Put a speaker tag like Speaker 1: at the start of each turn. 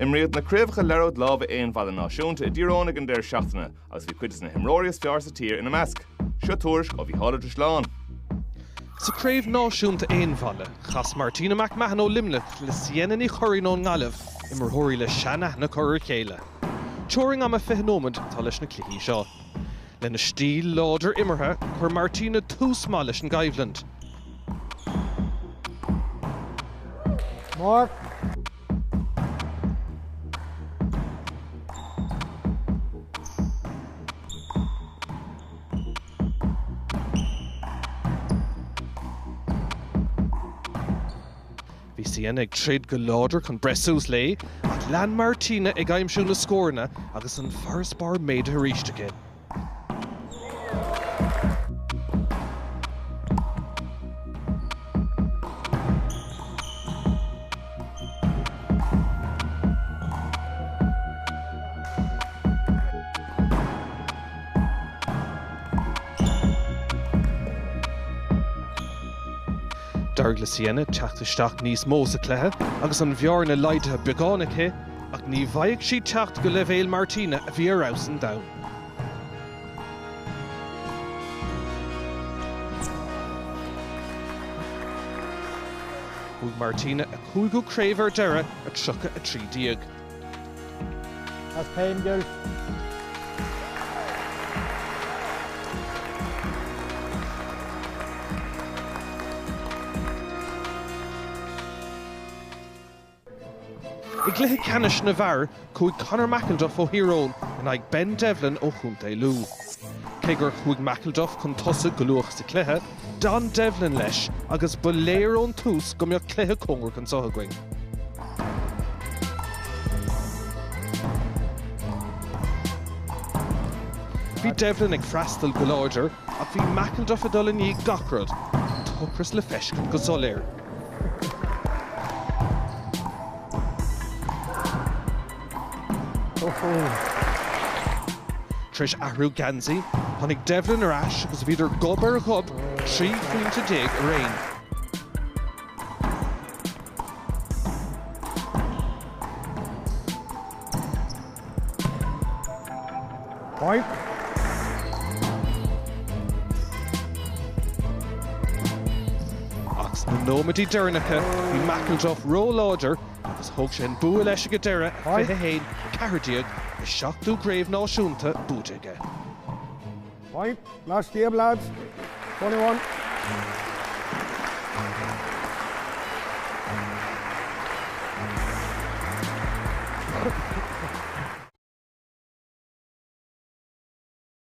Speaker 1: Imriad na críomhacha leróid láimhe Aon Bhalla náisiúnta I dtírónach an deir seachtaine agus bhí cuid na himróirí fear sa tír ina measc. Seo tuairisc ó bhí hála sláán.
Speaker 2: Sa craobh náisiúnta Aon Bhalla, chas Martina McMahon ó Limnach le Siennaí choirín ón ngalamh I marthirí le seanna na choir chéile. Teoring am a feichnómad tá leis na cluichí seo. Le na stíl láidir imirthe chuir Martina tús má leis an Gaibhland.
Speaker 3: Mark.
Speaker 2: Bhí Sienna ag tríd go láidir chun breasús lé, ach lean Martina ag aimsiú na scórna agus an fearras bar méid a ríiste. Darg le Sienna teachtasteach níos mó sa chluthe agus an bhear na leidthe beagánaiche ach ní bhaigh sí teacht go le bhéal Martina a bhí arás an domhan. Bhuaigh Martina a chúigú craobh ar deire a trucha a trí díag.
Speaker 3: That's pain, girl.
Speaker 2: I gluthe ceannis na bhar, chuaigh Conor McElduff ó Hiarón in ag Ben Devlin ó Chunta Lú. Cé gur chuaigh McElduff chun tosa go luach sa cluiche, Don Devlin leis agus ba léir ón tús go mbeadh cluiche cóngar chun sothagaing. Bhí Devlin ag freastal go láidir ach bhí McElduff a dul in ní gacrad, tuchras le feiscin go soléir. Tris ahrú Ganzi, tháinig Devlin ar ais agus bhíidir gob ar gob 3-10 a réin.
Speaker 3: Point.
Speaker 2: Agus na nómadí deirneacha, bhí McElduff ró láidir agus thug sé an bua leis go deire fithe héin cehardíag i seachtú gréibh náisiúnta búteige.
Speaker 3: Point. Last game, lads. 21.